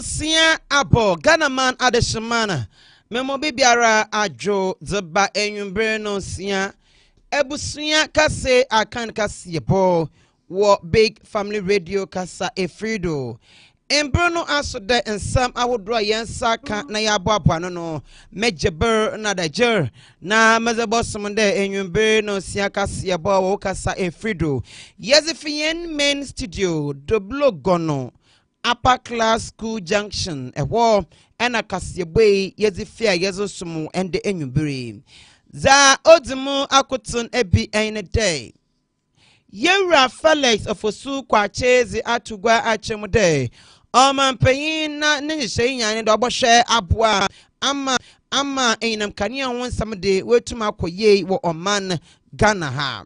sia abo Ghana man adeshimana memo bibiara ajo zeba enwumbre no sia ebusuya kase akan kase bo wo big family radio kasa efrido embrono asode ensam awodro yensa ka na ya boabo no mejeber na dajer na mezebosom de enwumbre no sia kase bo wo kasa efrido yezifien main studio doblo gono upper class school junction ewo ena kasebwe yezifia yezosumu ende enwumbre za odumu akutun ebi ene day Yera Felix of Osu Kwachezi atugwa achemude omampeyin na nyehye nyane do bohwe aboa ama enam kania wonsamde wetuma koye wo oman Ghana ha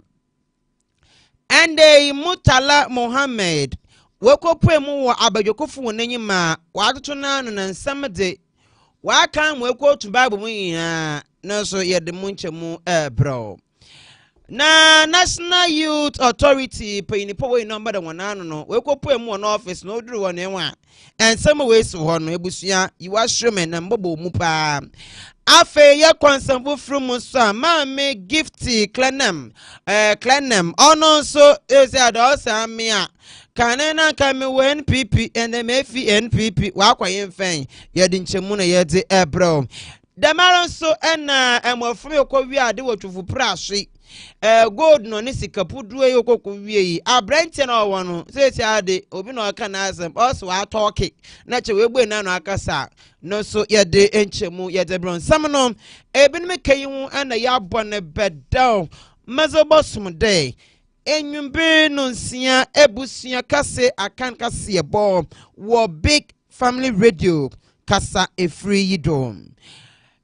ande Mutala Mohammed wekopemu wo abadwokofu wonanyima wadotona no nsamde wakan wekotu Bible mu yina no so yede munchemu bro na National Youth Authority payinipo we number the one no we kopu emu on office no duru won enwa ensem we si ho no ebusua yiwa hweme na mbobo mu pa afe ye konsambu from so ma me gifty clenem ono so ese adosa me a kanena kame wen pp and mfi npp wa kwayen fen ye di nchemu na ye de ebro damaron so na emofum ekwa ade wotwufu praso gold no ni sikapudu eyokoko wie abrante na owo sesi ade obi na aka na azem also wa talk na che we gbe na no akasa no so ye de enchemu ye de bron samno ebin me kayin na ya bone bedaw mazobosum de enwumbe no nsia ebusia kase akan kase ebo wo big family radio kasa efree yidom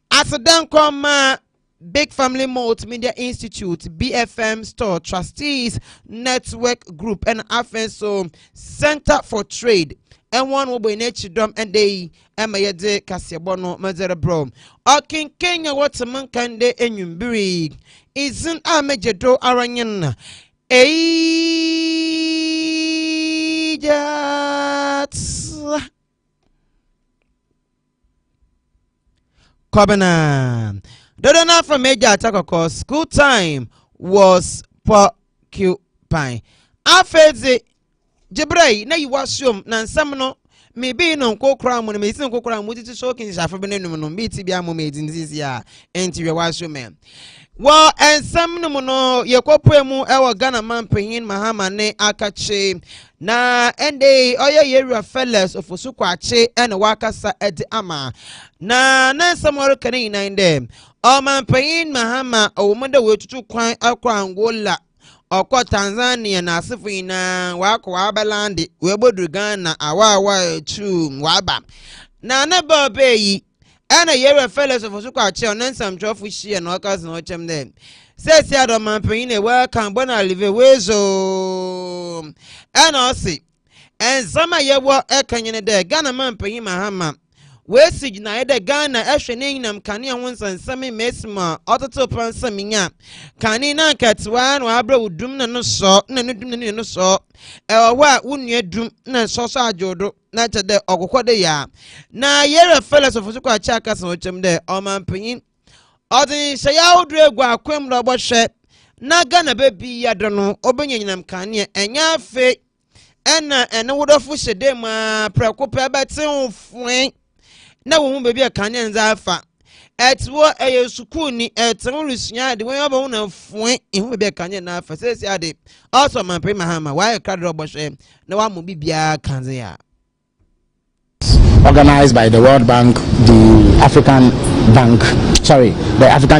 asadan koma Big Family Multimedia Institute, BFM Store, Trustees, Network Group, and Afenso Center for Trade. And one will be Nachidom and they Emayade Casiabono Mazera Bro. Okin Kenya Wataman Kande and Yumbiri. Isn't a major do Aranyan. Covenant. Dodona from major attack of school time was porcupine. Afeze Jebrei, na you wasum, nan samno, maybe no co crown when me sin co crown with it shocking Shafabenum, BTB made in this year, and to your wasum. Well, and some no Yakopuemu, our Ghana man paying Mahama ne Akache. Na ende oya yera fellas of Osukwache and Wakasa at Ama. Na somewhere canina in them. O man paying Mahama, o mother will to quite akwa Angola. Or kwa Tanzania na Sifina, Wako Abalandi, Webo Ghana, Awa chu Waba. Na never bay. And a year of fellows of Osukwache and some trophy she and Wakas and watch them then. Says the other man paying a welcome, bona live away so. And also, and some of your work can there, Ghana man paying Mahama. Where see neither Ghana, Ashing them, Kania once and Sammy Mesma, Autotopan Saminya, Kanina cats one, Wabra would doom no saw, no saw, or what wouldn't you doom, no saucer jodo, not a day or what they are. Now, you're a fellows of Suka Chakas or Chum there, or man paying. Or the Sayao Dragua, Quim Robert Shep, not gonna be Yadono, opening them Kanya, and ya fake, and would have wished them, preoccupy but so frank. Now, won't be a Kanyan Zafa. At what a Sukuni at Lucia, the way of owner Fwink, it will be a Kanyan Alpha, says Yadi. Also, my prima hammer, why a card robber shame? No one will be Bia Kanzia. Organized by the World Bank, the African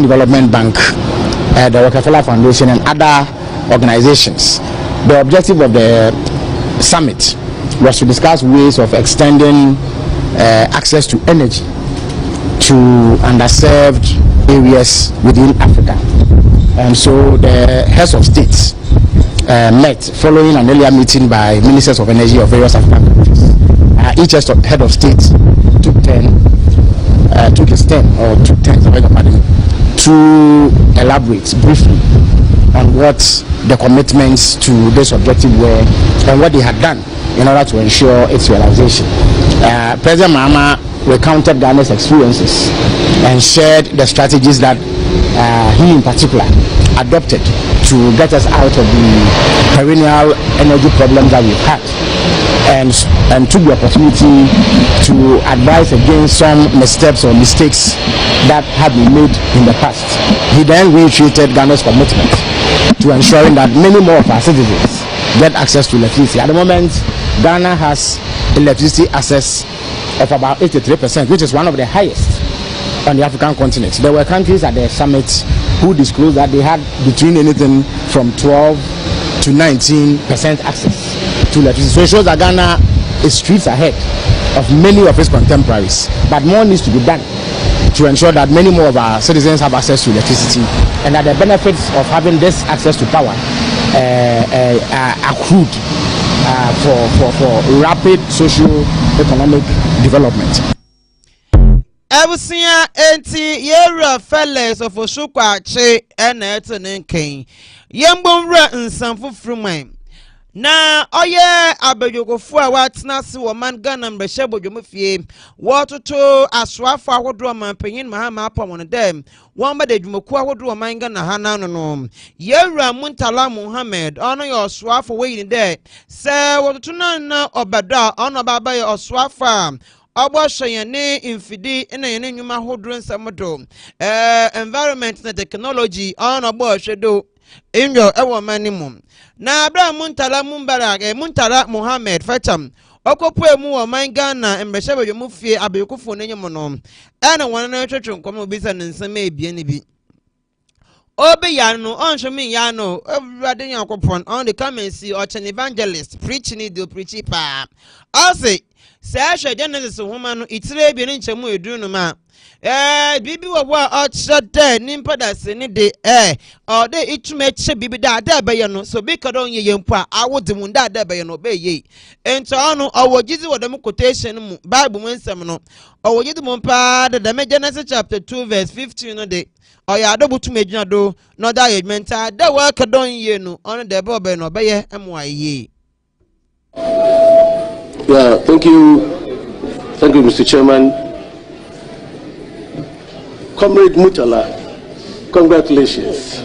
Development Bank, the Rockefeller Foundation, and other organizations. The objective of the summit was to discuss ways of extending access to energy to underserved areas within Africa. And so the heads of states met following an earlier meeting by ministers of energy of various African countries. Each head of state took his turn to elaborate briefly on what the commitments to this objective were and what they had done in order to ensure its realization. President Mahama recounted Ghana's experiences and shared the strategies that he in particular adopted to get us out of the perennial energy problems that we've had, and took the opportunity to advise against some missteps or mistakes that had been made in the past. He then reiterated Ghana's commitment to ensuring that many more of our citizens get access to electricity. At the moment, Ghana has electricity access of about 83%, which is one of the highest on the African continent. There were countries at the summit who disclosed that they had between anything from 12 to 19% access to electricity. So it shows that Ghana is streets ahead of many of its contemporaries, but more needs to be done to ensure that many more of our citizens have access to electricity, and that the benefits of having this access to power are accrued for rapid socio-economic development. Ebusia enti yera fellas of Osukwache and Eteninkin. Yembumra nsanfu fruman. Na oye abeyogofua watnasi woman Ghana mbeshebo jomufie. Watoto aswafa hodro manpenyin mahama apa won dem. Wamba de dwumaku hodro man Ghana hana no. Yera Muntala Muhammad ono yo aswafa we ni de. Se watoto na obada ono baba yo aswafa. Oboshayane infidi ina yene nyuma hodro nsamodo. Environment na technology ono boshedo. Inyo ewo manimum. Na Abra Muntala Muntala Muhammad Fatam okopu emu wo man Ghana mbeshebe yo mufie abekufo nenyum no ena wona twetwe nkom obisa nsem ebie ne bi obe ya no onhwemi ya no everybody yakopon on the come and see an evangelist preach ni do preach pa ase se Genesis homa no itire ebie ne nchemu edu no ma bibi wo a ochade nimpa da se ne de o de itume che bibi da be ye no so bi kadon ye yempu a awode mu da be ye no be ye ento onu owogizi wo dem quotation mu Bible mu nsem no owogizi mu pa da me Genesis chapter 2 verse 15 no de oya do butu medina do no da yementa da wa kadon ye no onu de be no be ye emo aye. Yeah, thank you, Mr. Chairman. Comrade Mutala, congratulations.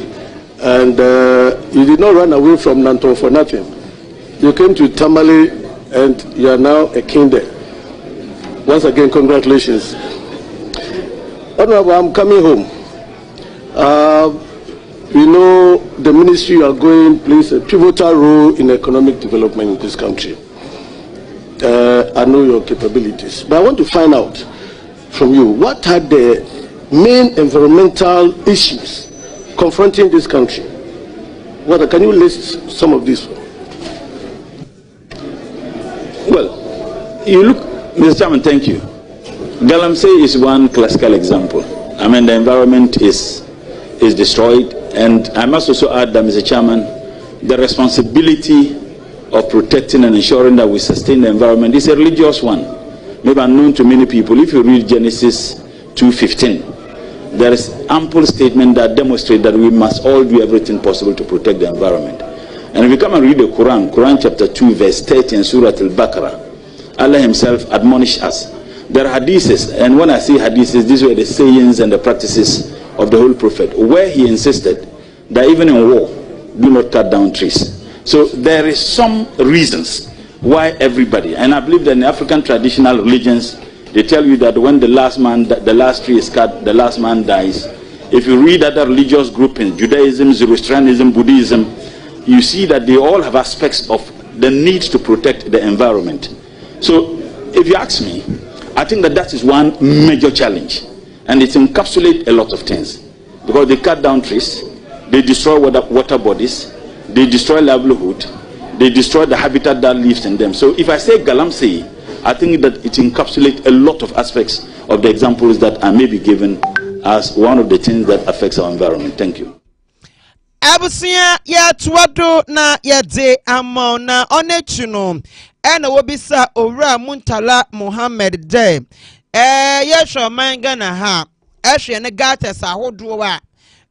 And you did not run away from Nanton for nothing. You came to Tamale and you are now a king there. Once again, congratulations. Honorable, I'm coming home. You know the ministry you are going plays a pivotal role in economic development in this country. I know your capabilities. But I want to find out from you, what are the main environmental issues confronting this country? Can you list some of these? Well, you look, Mr. Chairman, thank you. Galamsey is one classical example. I mean, the environment is destroyed, and I must also add that, Mr. Chairman, the responsibility of protecting and ensuring that we sustain the environment is a religious one, maybe unknown to many people. If you read Genesis 2:15, there is ample statement that demonstrate that we must all do everything possible to protect the environment. And if you come and read the Quran chapter 2 verse 30 in Surah Al-Baqarah, Allah himself admonished us. There are hadiths, and when I say hadiths, these were the sayings and the practices of the whole Prophet, where he insisted that even in war, do not cut down trees. So there is some reasons why everybody, and I believe that in African traditional religions, they tell you that when the last tree is cut, the last man dies. If you read other religious groupings, Judaism, Zoroastrianism, Buddhism, you see that they all have aspects of the need to protect the environment. So if you ask me, I think that is one major challenge, and it encapsulates a lot of things, because they cut down trees, they destroy water bodies, they destroy livelihood, they destroy the habitat that lives in them. So if I say Galamsey, I think that it encapsulates a lot of aspects of the examples that I may be given as one of the things that affects our environment. Thank you. Abusia ya tuwado na ya de amona onechuno ena wobisa Owura Muntala Muhammad de yesho manga na ha ehwe ne gates ahodo wa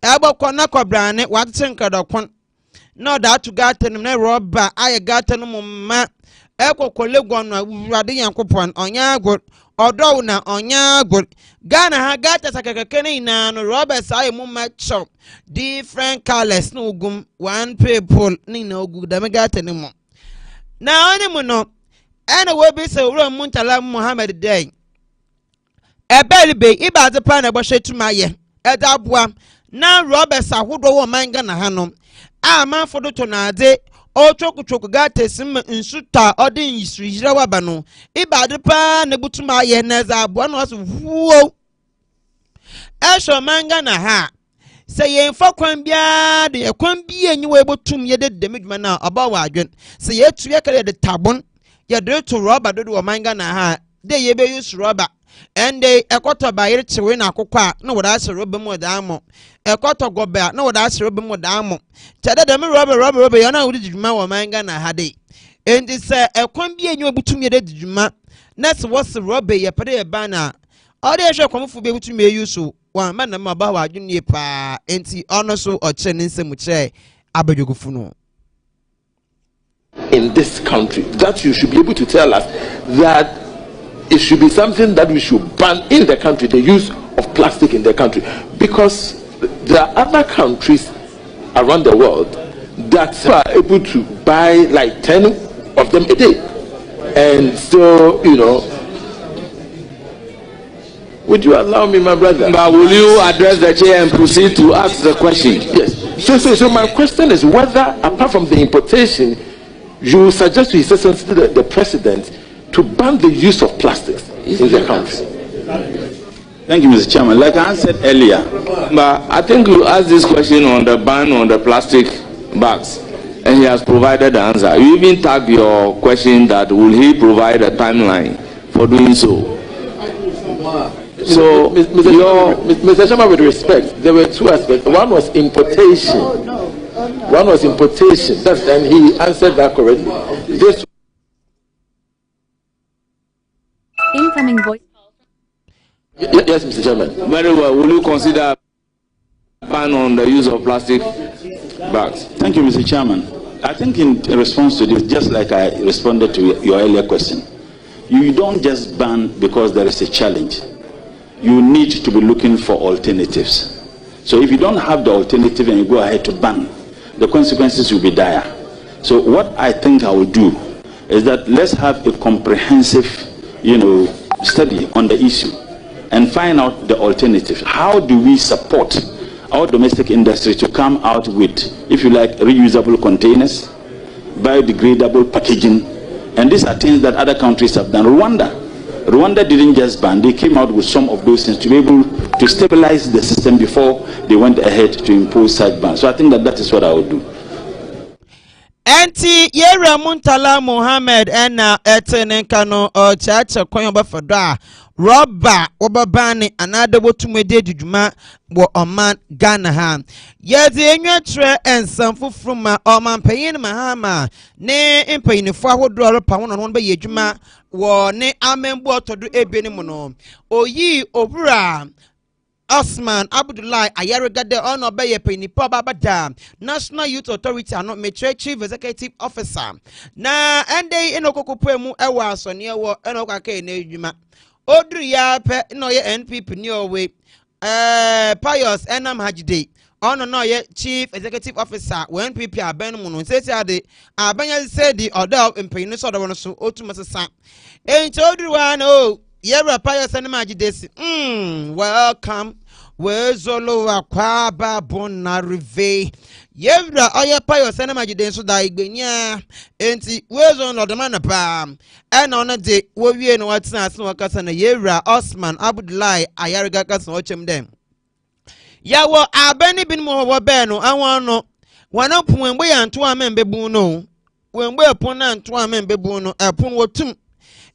ebokọ na kobrane watete nkadokon no da to gaten na roba aye gaten mumma eko kolegwa no awurade yankopon onya agor odo na onya agor Ghana ha gata sakakakene ina no Robert say mu matcho different colors no ugum one people ni na ogu da me gata ni mo na oni mu no ena we bi se wura Muntala Muhammad Day ebelbe ibaze pa na boshe tumaye edabua na Robert ahodo wo manga na hanom amanfo do to na ade o choku gata sim nsuta odin yisrihira waba no ibade pa na butumaye na za abua no aso huo esho manga na ha se yemfa kwan bia de kwan bia nyi we botum ye de demeduma na aba wa adwen se yetu ye kale de tabon ye de to rubber do wo manga na ha de ye be use rubber ende ekoto ba yire chewe na akokwa na woda ase rubber mu da amo ekoto gobe na woda ase rubber mu da amo tede de me rubber ye na wodi djuma wo manga na ha de endi se ekwan bia nyi we botum ye de djuma na se wo se rubber ye pede ye bana ode ye hwe kwamfo be botum ye use wa man na ma ba wa adwene pa enti ono so o che ne nsemu che abajogufu no in this country that you should be able to tell us that it should be something that we should ban in the country, the use of plastic in the country, because there are other countries around the world that are able to buy like 10 of them a day, and so would you allow me, my brother? But will you address the chair and proceed to ask the question? Yes. So my question is whether, apart from the importation, you suggest to His Excellency the President to ban the use of plastics in the country. Thank you, Mr. Chairman. Like I said earlier, But I think you asked this question on the ban on the plastic bags, and he has provided the answer. You even tagged your question that will he provide a timeline for doing so. So, Mr. Chairman, with respect, there were two aspects. One was importation. One was importation. And he answered that correctly. This Incoming voice. yes, Mr. Chairman. very well. Will you consider a ban on the use of plastic bags? thank you, Mr. Chairman. I think in response to this, just like I responded to your earlier question, you don't just ban because there is a challenge. You need to be looking for alternatives. So if you don't have the alternative and you go ahead to ban, the consequences will be dire. So what I think I will do is that let's have a comprehensive, study on the issue and find out the alternatives. How do we support our domestic industry to come out with, if you like, reusable containers, biodegradable packaging, and these are things that other countries have done. Rwanda didn't just ban, they came out with some of those things to be able to stabilize the system before they went ahead to impose such bans. So I think that is what I would do. Enti yera Muntala Muhammad ena etenenka no chacha kwan obafado a rubber obabani anade botumede duduma wo oman Ghana ha yezi enwa tre ensamfo fruma oman panyin mahama ne empanyinfo ahodo ropa wono no be yedwuma wo ne amembu otodo ebeni mu no oyi obura Osman Abdullahi Ayarigade ono beye penipa babada National Youth Authority ano metre Chief Executive Officer na ende enokokopo mu ewa asone ewo enokaka na edwuma odru ya pe no ye NPP ni owe Pius Enam Hajide ono no ye Chief Executive Officer when NPP aben mu no sesi ade abanya sedi oda empanyinu so odo no so otumasesa enti odru wa no Yera Pius Enam Hajide welcome. Wezolo akwaba bona rive. Yera oya Pius Enam Hajide so da igbenya. Enti wezo no de man pa. Ena ona de wo wie no watena ase wakasa na Yera Osman Abdullahi Ayariga kasa ochem dem. Yawo abani bin mo wo be no awon no. Wana pon mbe ya nto amembebu no. Wembe pon na nto amembebu no epon wotum.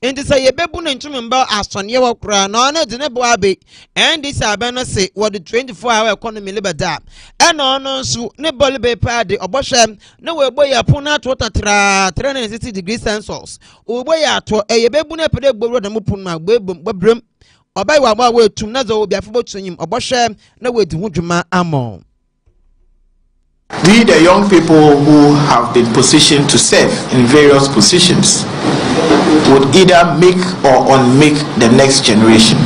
Enti say yebebu na ntum mba asone ye wokra na ona de ne bo abe and this abe no say what the 24-hour economy libeda e na ono nso ne boli be pa de obohwe na we gbo ya pon na to tatra 360 degrees Celsius ogbo ya to yebebu na pede gboro da mu pon na gbobrem obai wa ma we tum na zo obi afo botonyim obohwe na we di ho dwuma amo We, the young people who have been positioned to serve in various positions, would either make or unmake the next generation.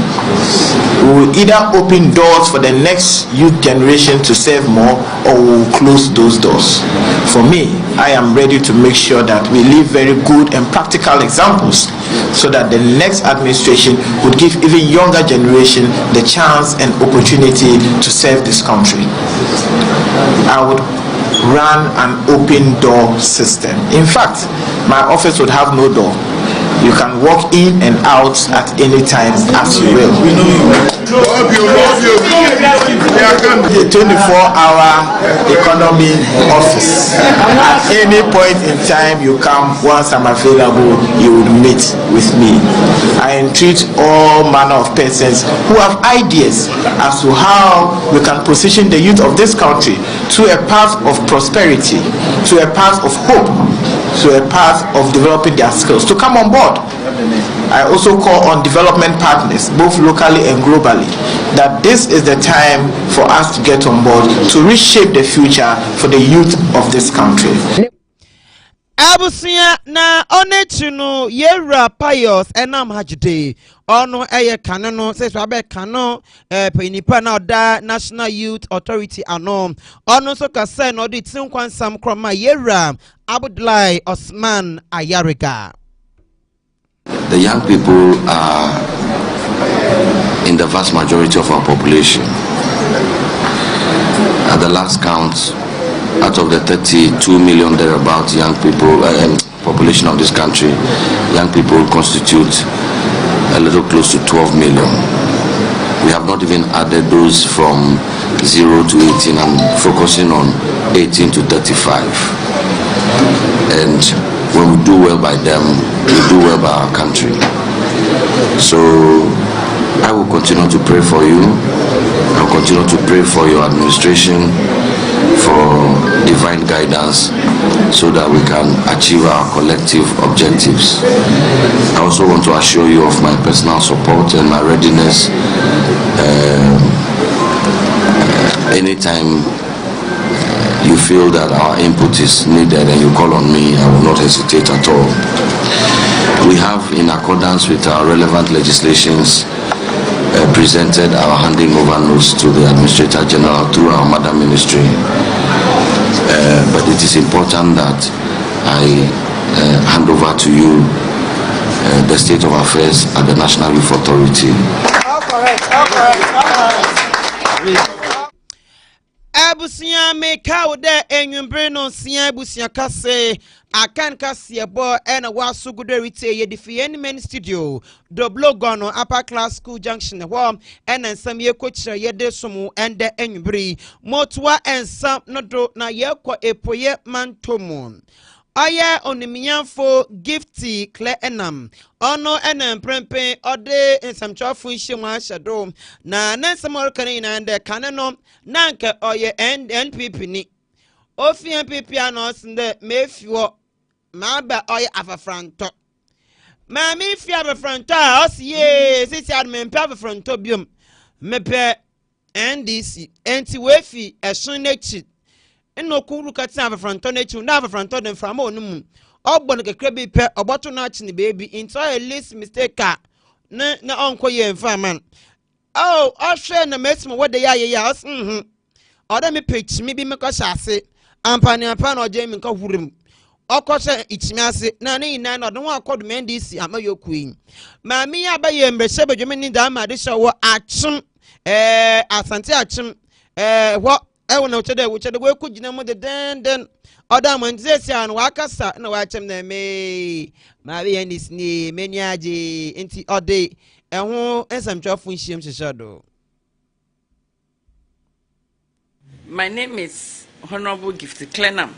We will either open doors for the next youth generation to serve more, or we will close those doors. For me, I am ready to make sure that we leave very good and practical examples so that the next administration would give even younger generation the chance and opportunity to serve this country. I would run an open door system. In fact, my office would have no door. You can walk in and out at any time as you will. We know you. The 24-hour economy office. At any point in time you come, once I'm available, you will meet with me. I entreat all manner of persons who have ideas as to how we can position the youth of this country to a path of prosperity, to a path of hope, to a path of developing their skills, to come on board. I also call on development partners, both locally and globally, that this is the time for us to get on board to reshape the future for the youth of this country. Abusia na onechunu yera pious enam hajide ono eye kanono says wabe kano penipa na oda National Youth Authority ano ono so kase no di tinkwan sam kroma yera Abdullahi Osman Ayariga. The young people are in the vast majority of our population. At the last count, out of the 32 million thereabout young people population of this country, young people constitute a little close to 12 million. We have not even added those from 0 to 18 and focusing on 18 to 35. And when we do well by them, we do well by our country. So I will continue to pray for you. I will continue to pray for your administration, for divine guidance, so that we can achieve our collective objectives. I also want to assure you of my personal support and my readiness anytime you feel that our input is needed and you call on me. I will not hesitate at all. We have, in accordance with our relevant legislations, presented our handing over notes to the Administrator General through our Mother Ministry. But it is important that I hand over to you the state of affairs at the National Youth Authority. Abusia me kaude enyumbre no sia abusia kase akan kase bo ena wasu guderite ye defie men studio doblo gono upper class school junction ho ena nsam ye kochire ye de somu ende enyumbre motwa ensam no do na ye kwa epoye mantomu Aya onimiyanfo gifty clear enam ono enam prempe ode ensamchafo nhyimu ashado na nansam orkane ina ande kaneno nanka oye NPP ni ofi NPP anos nde mefiwo maba oye afafranto ma mi fi afafranto osiye sisi admen pe afafranto biom mepe NDC enti wefi esun nechi eno kuru katia afafranto nechi na afafranto den frama onum ogbon kekre bi pe oboto na achi ni baby into a list mistake na onko ye mfa man oh ohwe na mesimo wode ya oda me page me bi me ko hyase ampani ampa na oje mi nka hurum okose ichimi ase na ne ina na odon akodo NDC amayokuin ma mi ya ba ye mbese bedweme ni da ma de show achim asante achim wo ewo na uchede we kugina mu de den oda man zesi an wakasa na wachem na me ma be NDC ni meniaje enti ode eho ensamtwafo nhiem hyehado. My name is Honorable Gifty Clenham,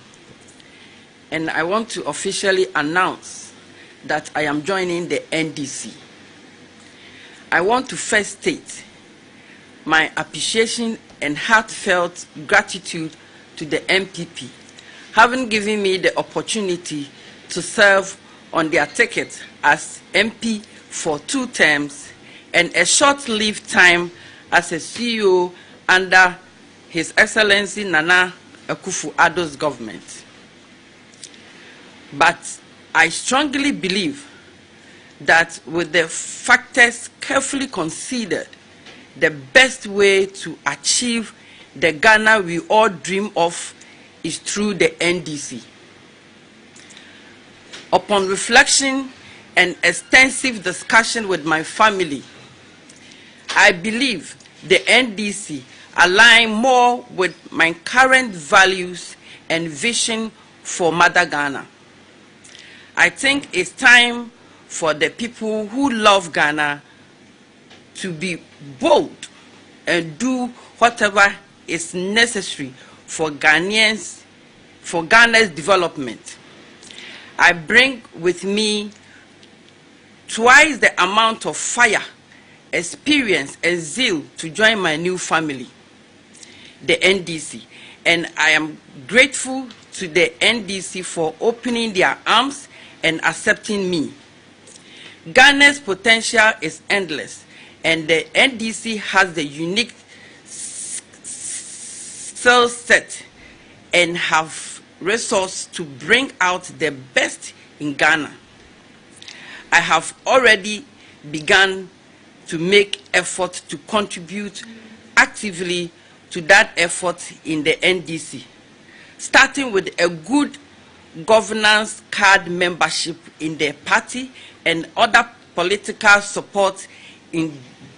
and I want to officially announce that I am joining the NDC. I want to first state my appreciation and heartfelt gratitude to the MPP, having given me the opportunity to serve on their ticket as MP for 2 terms and a short-lived time as a CEO under His Excellency Nana Akufo-Addo's government. But I strongly believe that with the factors carefully considered, the best way to achieve the Ghana we all dream of is through the NDC. Upon reflection and extensive discussion with my family, I believe the NDC align more with my current values and vision for Mother Ghana. I think it's time for the people who love Ghana to be bold and do whatever is necessary for Ghana's development. I bring with me twice the amount of fire, experience, and zeal to join my new family, the NDC, and I am grateful to the NDC for opening their arms and accepting me. Ghana's potential is endless, and the NDC has the unique skill set and have resources to bring out the best in Ghana. I have already begun to make effort to contribute actively to that effort in the NDC, starting with a good governance card membership in the party and other political support in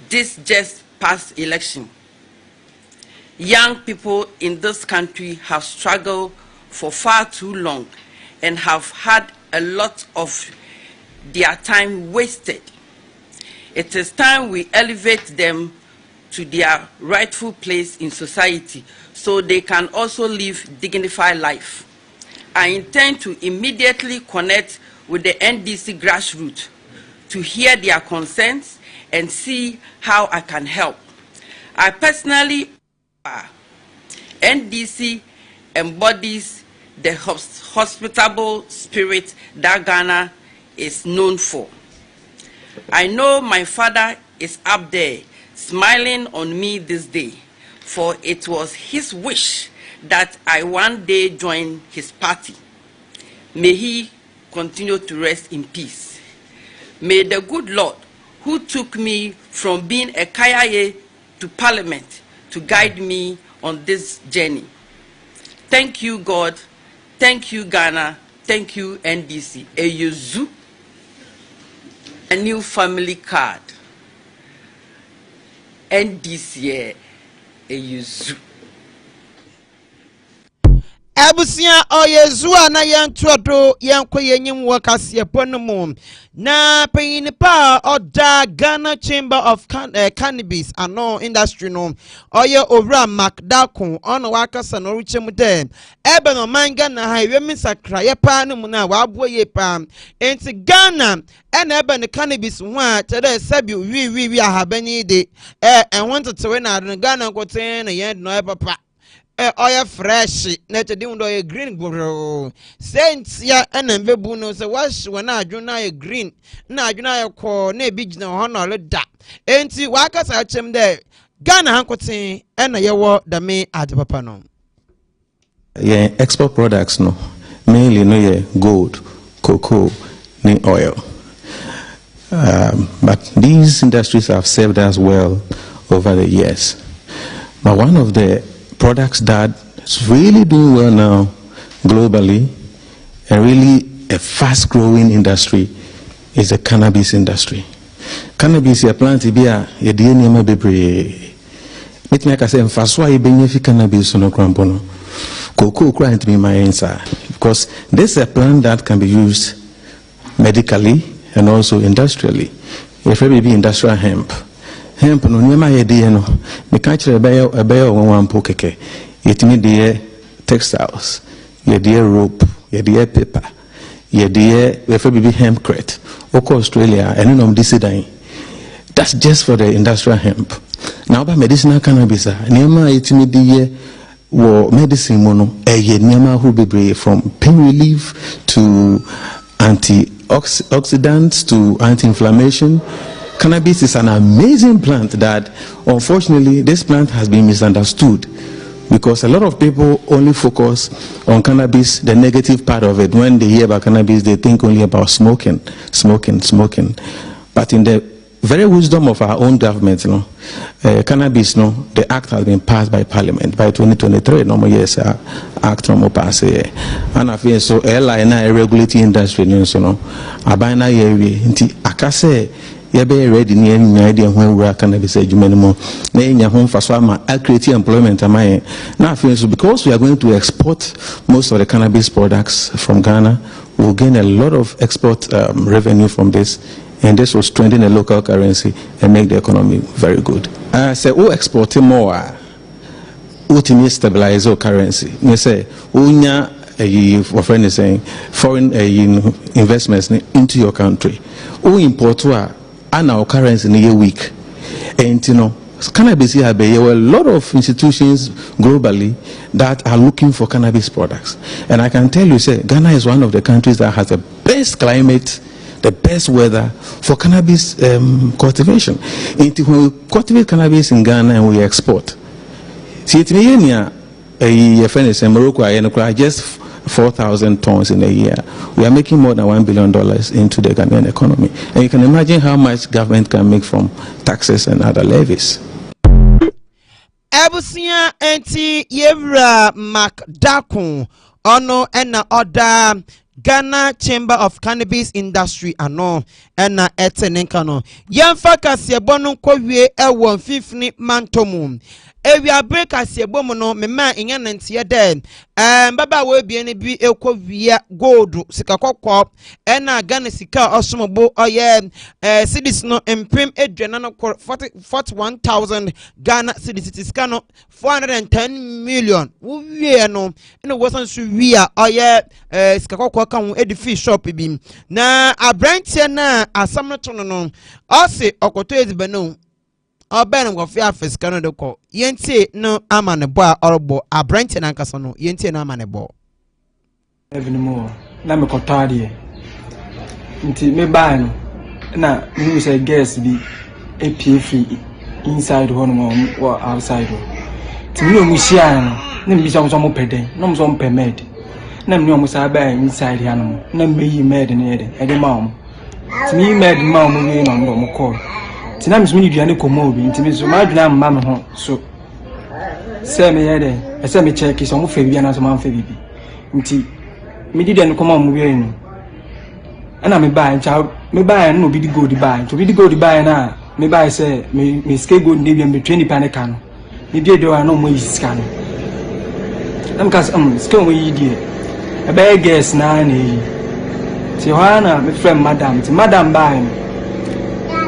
this just past election. Young people in this country have struggled for far too long and have had a lot of their time wasted. It is time we elevate them to their rightful place in society so they can also live dignified life. I intend to immediately connect with the NDC grassroots to hear their concerns and see how I can help. I personally, NDC embodies the hospitable spirit that Ghana is known for. I know my father is up there smiling on me this day, for it was his wish that I one day join his party. May he continue to rest in peace. May the good Lord, who took me from being a Kayaye to Parliament, to guide me on this journey. Thank you, God. Thank you, Ghana. Thank you, NDC. Eyezu, a new family card. NDC, Eyezu. Abusia oyezua na yentodo yenko yenyim wakase ponomu na peyinipa oda Ghana Chamber of Cannabis ano industry no oye owura makdakon ono wakasa no richem dem ebe no manga na highway misakra yepa no mu na wabo yepa enti Ghana ena ebe ne cannabis ho a tede sabi wi ahabani de enwontetewe na Ghana koten na yen no papa oya fresh na te dim do ye green bro sense ya enambebu no se wash wana adwuna ye green na adwuna ye ko na ebi gina ho na leda enti wakasa chem de Ghana hankoten ena ye wo da me ade papa no yeah, export products no mainly no yeah, gold, cocoa, ni oil. But these industries have served us well over the years. But one of the products that is really doing well now globally and really a fast growing industry is the cannabis industry. Cannabis is a plant to be a DNA bebre. It make us say faswa ibenyefi cannabis no krampono. Cocoa crying to be my answer because this is a plant that can be used medically and also industrially. If we be industrial hemp no nyama ye de no me ka kire ebe one keke yetimi de textiles ye de rope ye de paper ye de we for be hemp crate oko Australia and no this dan that's just for the industrial hemp. Now about medicinal cannabis nyama yetimi de wo medicine mo no ye nyama hu bebre from pain relief to antioxidants to anti-inflammation. Cannabis is an amazing plant that, unfortunately, this plant has been misunderstood Because a lot of people only focus on cannabis, the negative part of it. When they hear about cannabis, they think only about smoking. But in the very wisdom of our own government, cannabis, the act has been passed by Parliament by 2023. No more years, act no more pass. And I feel so. Airline regulating industry, abana yewe. Inti akase. You be ready near any idea when we are cannabis anymore. Na enya home for swama create employment am I now feel so because we are going to export most of the cannabis products from Ghana, we'll gain a lot of export revenue from this, and this will strengthen the local currency and make the economy very good. I say who exporting more ultimately stabilize our currency. You say unya a friend is saying foreign investments into your country. Who import and our currency in a week, and cannabis here there are a lot of institutions globally that are looking for cannabis products, and I can tell you, say Ghana is one of the countries that has the best climate, the best weather for cannabis cultivation. When we cultivate cannabis in Ghana and we export, see it me a friend is in Morocco, I just 4,000 tons in a year. We are making more than $1 billion into the Ghanaian economy. And you can imagine how much government can make from taxes and other levies. Ebusia enti yevra Macdakun ono ena oda Ghana Chamber of Cannabis Industry ano ena etenenkano yemfa kasiebono nkwowie ewo 15 mantomu ewi abreak asiebomo no mema inya nantie den baba we biene bi ekwowie gold sikakokko ena Ghana sika osombo oye cedis no empem edwana no 41,000 Ghana cedis sika no 410 million wie no ena wosan so wia oye sikakokko kan edifi shop bi na abrantie na asam no tono no ose okoto ezibano oben go fi afisika no de ko yenti no amane bo a orobo abrantie na nkasa no yenti no amane bo even more na me kotade nti me ban na me say guest bi apie free inside one more or outside ti me mu shia no na me bi so mo peden na mo so permit na me no mo sa ba inside ya no na me yi med na yede e de ma mo ti me med ma mo we no mo call ti na me so ni duane komo obi nti me so ma dwuna ma me ho so se me yede e se me check so mo fa bi na so ma fa bibi nti me di den komo mo we no ana me buy ncha me buy no bi di gold buy to bi di gold buy na me buy say me ske gold ni bi me 20 pan ka no me di do no mo yi ska no am ka ske mo yi di e ba guess na ni ti wana me friend madam ti madam buy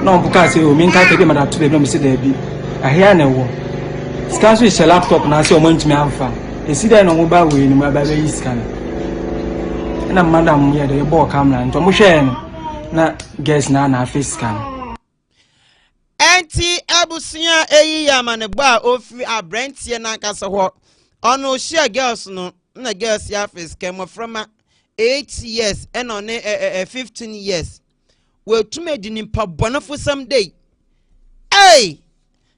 no buka say o me nka ke madam to be no me say there bi ahia na wo ska so is laptop na say o mo ntimi amfa e si there no mo ba we ni mo ba yi ska no na madam ya de bo camera nto mo hwe no na guess na face scan enti abusia eyi yamane bo a ofi abrantie na nkasa ho ono share girls no na girls ya face scan mo from 8 years and on 15 years we tume di nimpa bonafo someday hey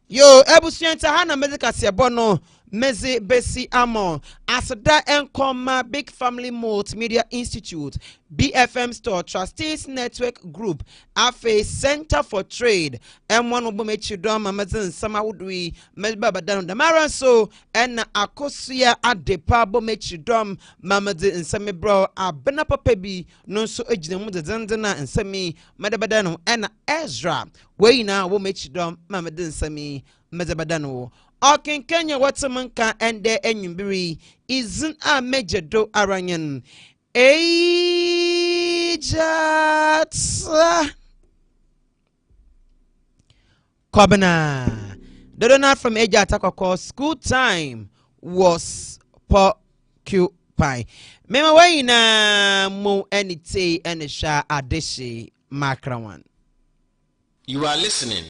yo abusia nta ha na medical se bono Mezi Besi Amo, Asada Enkoma Big Family Multimedia Institute, BFM Store, Trustees Network Group, AFE Center for Trade, M1 Obumechidom, Amazon Samawudwi, Melbabadano Damara so, and Akosia Adepa Bomechidom, Mamadi and Semi Bro, Abenapa Pebi, non so ejin the Zandana and Semi, Madabadano, and Ezra, Wayna Womechidom, Mamadi and Semi, Mezabadano. Okin Kenya Watsamanka and the Enyumbiri isn't a major do aranyan. Ejats Kobana. The donor from Ejatako school time was porcupine. Mema wayna mo any tea and a sha adeshi makrawan. You are listening